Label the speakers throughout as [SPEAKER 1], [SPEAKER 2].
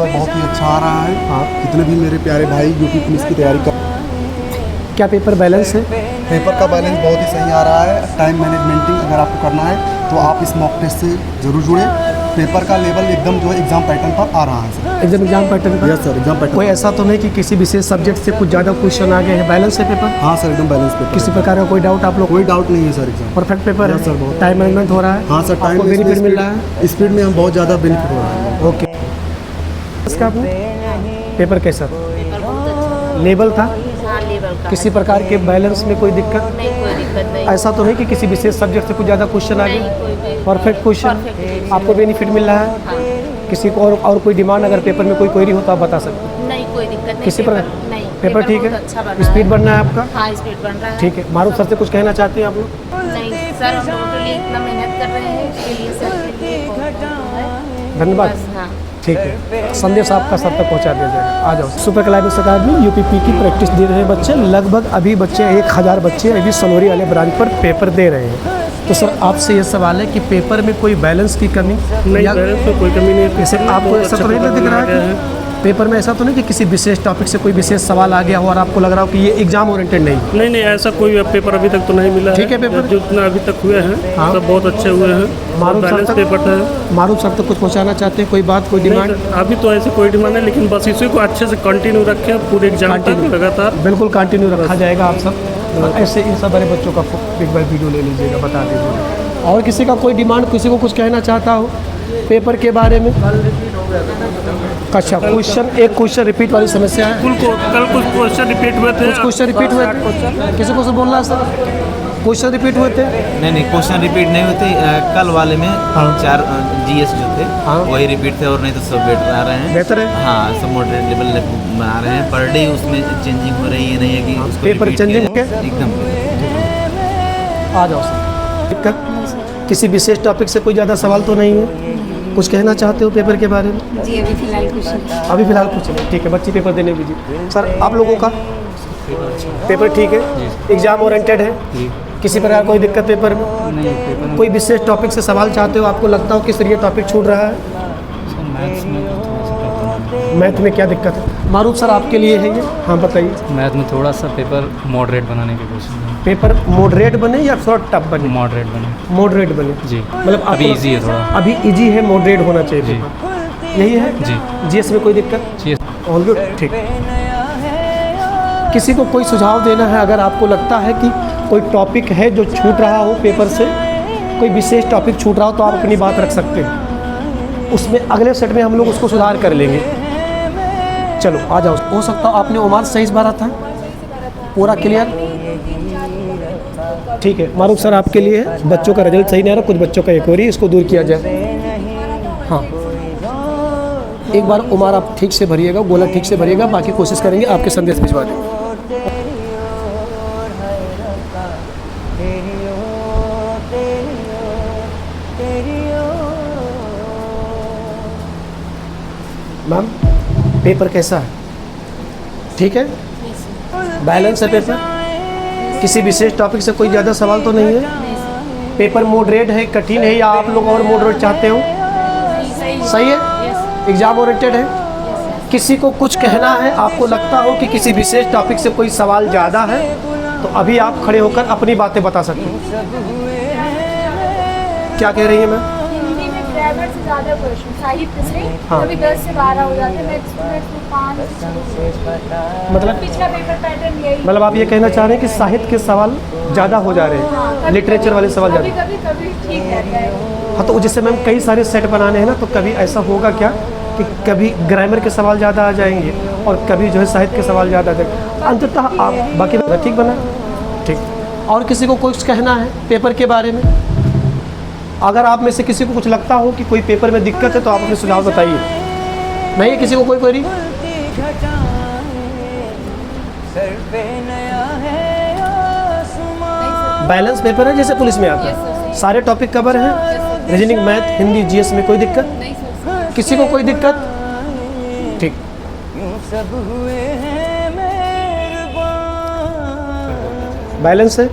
[SPEAKER 1] Paper बहुत ही अच्छा आ रहा है।
[SPEAKER 2] हाँ।
[SPEAKER 1] जितने भी मेरे प्यारे भाई यूपी पुलिस की तैयारी कर,
[SPEAKER 2] क्या पेपर बैलेंस है?
[SPEAKER 1] पेपर का बैलेंस बहुत ही सही आ रहा है। टाइम मैनेजमेंटिंग अगर आपको करना है तो आप इस मॉक टेस्ट से ज़रूर जुड़े। पेपर का लेवल एकदम जो है एग्ज़ाम पैटर्न पर आ रहा है सर।
[SPEAKER 2] एकदम एग्जाम पैटर्न पर?
[SPEAKER 1] Yes sir, exam pattern.
[SPEAKER 2] कोई ऐसा तो नहीं कि किसी विशेष सब्जेक्ट से कुछ ज़्यादा क्वेश्चन आ गए हैं? बैलेंस है पेपर?
[SPEAKER 1] हाँ सर, एकदम बैलेंस पेपर।
[SPEAKER 2] किसी प्रकार का कोई डाउट आप लोग?
[SPEAKER 1] कोई डाउट नहीं है sir, exam
[SPEAKER 2] perfect paper
[SPEAKER 1] yes sir,
[SPEAKER 2] है?
[SPEAKER 1] बहुत।
[SPEAKER 2] टाइम मैनेजमेंट हो रहा है?
[SPEAKER 1] हाँ सर,
[SPEAKER 2] आपको बेनिफिट मिल रहा है?
[SPEAKER 1] स्पीड में हम बहुत ज़्यादा बेनिफिट हो रहा है।
[SPEAKER 2] ओके। इसका पेपर कैसा था?
[SPEAKER 3] पेपर बहुत अच्छा
[SPEAKER 2] लेवल था?
[SPEAKER 3] हाँ, लेवल का
[SPEAKER 2] किसी प्रकार के बैलेंस में कोई दिक्कत?
[SPEAKER 3] नहीं, कोई दिक्कत नहीं।
[SPEAKER 2] ऐसा तो नहीं कि किसी विशेष सब्जेक्ट से कुछ ज़्यादा क्वेश्चन आ
[SPEAKER 3] नहीं,
[SPEAKER 2] गए?
[SPEAKER 3] कोई भी
[SPEAKER 2] परफेक्ट क्वेश्चन,
[SPEAKER 3] परफेक्ट
[SPEAKER 2] आपको बेनिफिट मिल रहा है?
[SPEAKER 3] हाँ,
[SPEAKER 2] किसी को और कोई डिमांड अगर पेपर में कोई क्वेरी हो तो आप बता सकते हैं?
[SPEAKER 3] नहीं कोई दिक्कत नहीं।
[SPEAKER 2] किसी
[SPEAKER 3] पेपर
[SPEAKER 2] पर
[SPEAKER 3] नहीं,
[SPEAKER 2] पेपर ठीक
[SPEAKER 3] बहुत
[SPEAKER 2] है?
[SPEAKER 3] अच्छा बन रहा
[SPEAKER 2] स्पीड
[SPEAKER 3] है।
[SPEAKER 2] बनना है आपका?
[SPEAKER 3] हाँ, स्पीड बन रहा है।
[SPEAKER 2] ठीक है। मारूफ सर से कुछ कहना चाहते हैं आप लोग?
[SPEAKER 3] नहीं सर, हम लोगों के लिए इतना मेहनत कर रहे हैं, इसके लिए सर के लिए बहुत है।
[SPEAKER 2] धन्यवाद।
[SPEAKER 3] बस, हाँ।
[SPEAKER 2] ठीक है, संदेश आपका सब तक पहुंचा दिया जाएगा। आ जाओ। सुपर क्लाइमेक्स अकादमी यूपीपी की प्रैक्टिस दे रहे हैं बच्चे। लगभग अभी बच्चे 1000 बच्चे अभी सनोरी वाले ब्रांच पर पेपर दे रहे हैं। तो सर आपसे ये सवाल है कि पेपर में कोई बैलेंस की कमी?
[SPEAKER 4] नहीं, बैलेंस में कोई कमी नहीं है।
[SPEAKER 2] जैसे आपको ऐसा तो नहीं दिख रहा है कि पेपर में ऐसा तो नहीं कि किसी विशेष टॉपिक से कोई विशेष सवाल आ गया हो और आपको लग रहा हो कि ये एग्जाम ओरिएंटेड नहीं?
[SPEAKER 4] नहीं, ऐसा कोई पेपर अभी तक तो नहीं मिला।
[SPEAKER 2] ठीक है, पेपर
[SPEAKER 4] जितना अभी तक हुए हैं
[SPEAKER 2] हाँ।
[SPEAKER 4] सब बहुत अच्छे हुए हैं।
[SPEAKER 2] मारूफ सर
[SPEAKER 4] बैलेंस
[SPEAKER 2] तक
[SPEAKER 4] पेपर था।
[SPEAKER 2] मारूफ सर तक कुछ पहुँचाना चाहते हैं? कोई बात, कोई डिमांड?
[SPEAKER 4] नहीं, अभी तो ऐसे कोई डिमांड नहीं, लेकिन बस इसी को अच्छे से कंटिन्यू रखें पूरे एग्जाम तक लगातार।
[SPEAKER 2] बिल्कुल कंटिन्यू रखा जाएगा। आप सब ऐसे इन सब बड़े बच्चों का एक बार वीडियो ले लीजिएगा, बता दीजिएगा। और किसी का कोई डिमांड, किसी को कुछ कहना चाहता हो पेपर के बारे में? अच्छा, क्वेश्चन एक क्वेश्चन रिपीट वाली समस्या है।
[SPEAKER 4] कल कुछ क्वेश्चन रिपीट हुए थे।
[SPEAKER 2] कुछ क्वेश्चन रिपीट हुए थे? किसी को से बोलना है सर? क्वेश्चन रिपीट हुए थे?
[SPEAKER 5] नहीं, क्वेश्चन रिपीट नहीं होते। कल वाले में 4 जीएस जो थे वही रिपीट थे, और नहीं तो सब बेटर आ रहे हैं।
[SPEAKER 2] बेहतर है?
[SPEAKER 5] हाँ, सब मॉडरेट लेवल में आ रहे हैं। पर डे उसमें चेंजिंग हो रही है, नहीं है कि उसको
[SPEAKER 2] पेपर
[SPEAKER 5] repeat
[SPEAKER 2] चेंजिंग
[SPEAKER 5] किया
[SPEAKER 2] के?
[SPEAKER 5] जाए। एकदम
[SPEAKER 2] आ जाओ सर। दिक्कत किसी विशेष टॉपिक से कोई ज़्यादा सवाल तो नहीं है? कुछ कहना चाहते हो पेपर के बारे में?
[SPEAKER 3] जी, अभी फिलहाल कुछ नहीं।
[SPEAKER 2] अभी फिलहाल कुछ नहीं। ठीक है, बच्ची पेपर देने दीजिए। सर आप लोगों का पेपर ठीक है? एग्जाम ओरिएंटेड है? किसी प्रकार कोई दिक्कत पेपर में?
[SPEAKER 6] नहीं,
[SPEAKER 2] कोई विशेष टॉपिक से सवाल चाहते हो, आपको लगता हो कि सर ये टॉपिक छूट रहा है? मैथ में क्या दिक्कत है? मारूफ सर आपके लिए है ये? हाँ बताइए।
[SPEAKER 6] मैथ में थोड़ा सा पेपर मॉडरेट बनाने की कोशिश है।
[SPEAKER 2] पेपर मॉडरेट बने या थोड़ा टफ बने?
[SPEAKER 6] मॉडरेट बने
[SPEAKER 2] मॉडरेट बने
[SPEAKER 6] जी।
[SPEAKER 2] मतलब
[SPEAKER 6] अभी
[SPEAKER 2] आपको-
[SPEAKER 6] इजी है थोड़ा।
[SPEAKER 2] अभी इजी है, मॉडरेट होना चाहिए
[SPEAKER 6] जी।
[SPEAKER 2] पेपर। यही है
[SPEAKER 6] जी।
[SPEAKER 2] जीएस में कोई दिक्कत?
[SPEAKER 6] जी।
[SPEAKER 2] ऑल गुड, ठीक। किसी को कोई सुझाव देना है? अगर आपको लगता है कि कोई टॉपिक है जो छूट रहा हो पेपर से, कोई विशेष टॉपिक छूट रहा हो, तो आप अपनी बात रख सकते हैं। उसमें अगले सेट में हम लोग उसको सुधार कर लेंगे। चलो आ जाओ। हो सकता है आपने ओमान सही इस बार था? पूरा क्लियर? ठीक है, मारूफ सर आपके लिए है। बच्चों का रिजल्ट सही नहीं आ रहा, कुछ बच्चों का एक और ही, इसको दूर किया जाए। हाँ, एक बार उमर आप ठीक से भरिएगा, गोला ठीक से भरिएगा, बाकी कोशिश करेंगे आपके संदेश भिजवा दें। मैम पेपर कैसा है? ठीक है? बैलेंस है पेपर? किसी विशेष टॉपिक से कोई ज़्यादा सवाल तो नहीं है? पेपर मॉडरेट है, कठिन है, या आप लोग और मॉडरेट चाहते हो? सही है? एग्जाम ओरिएंटेड है? किसी को कुछ कहना है, आपको लगता हो कि किसी विशेष टॉपिक से कोई सवाल ज़्यादा है, तो अभी आप खड़े होकर अपनी बातें बता सकते हो। क्या कह रही है मैम?
[SPEAKER 7] हिंदी में ग्रामर से ज़्यादा क्वेश्चन, साहित्य से
[SPEAKER 2] हाँ।
[SPEAKER 7] कभी 10 से 12 हो जाते हैं, मैथ्स में 5 से
[SPEAKER 2] मतलब
[SPEAKER 7] पिछला पेपर पैटर्न यही।
[SPEAKER 2] मतलब आप ये कहना चाह रहे हैं कि साहित्य के सवाल ज़्यादा हो जा रहे हैं, लिटरेचर वाले सवाल
[SPEAKER 7] कभी
[SPEAKER 2] ज़्यादा।
[SPEAKER 7] कभी कभी ठीक रहता है।
[SPEAKER 2] हाँ, तो जैसे मैम कई सारे सेट बनाने हैं ना, तो कभी ऐसा होगा क्या कि कभी ग्रामर के सवाल ज़्यादा आ जाएंगे और कभी जो है साहित्य के सवाल ज़्यादा आ जाएंगे। अंततः आप बाकी ठीक बना? ठीक। और किसी को कुछ कहना है पेपर के बारे में? अगर आप में से किसी को कुछ लगता हो कि कोई पेपर में दिक्कत है, तो आप अपने सुझाव बताइए। नहीं है किसी को कोई क्वेरी? बैलेंस पेपर है जैसे पुलिस में आता है, सारे टॉपिक कवर हैं, रीजनिंग, मैथ, हिंदी, जीएस में कोई दिक्कत? किसी को कोई दिक्कत? ठीक। बैलेंस है?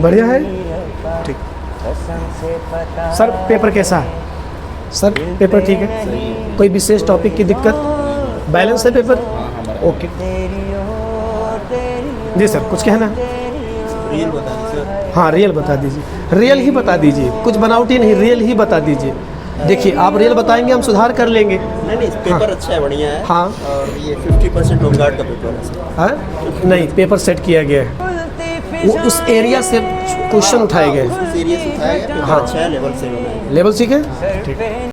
[SPEAKER 2] बढ़िया है? ठीक। सर पेपर कैसा है? सर पेपर ठीक है? कोई विशेष टॉपिक की दिक्कत? बैलेंस है पेपर? ओके जी सर, कुछ कहना है?
[SPEAKER 8] रियल बता दीजिए।
[SPEAKER 2] हाँ रियल बता दीजिए, रियल ही बता दीजिए, कुछ बनावटी नहीं, रियल ही बता दीजिए। देखिए आप रियल बताएंगे हम सुधार कर लेंगे।
[SPEAKER 8] नहीं पेपर अच्छा है, बढ़िया है।
[SPEAKER 2] हाँ
[SPEAKER 8] और ये 50% होमगार्ड का पेपर है सर।
[SPEAKER 2] हाँ नहीं, पेपर सेट किया गया है, वो उस एरिया से क्वेश्चन उठाए गए।
[SPEAKER 8] उस एरिया से उठाया गया, पेपर
[SPEAKER 2] हाँ।
[SPEAKER 8] अच्छा है, लेवल 7 है।
[SPEAKER 2] लेवल सीखे? ठीक।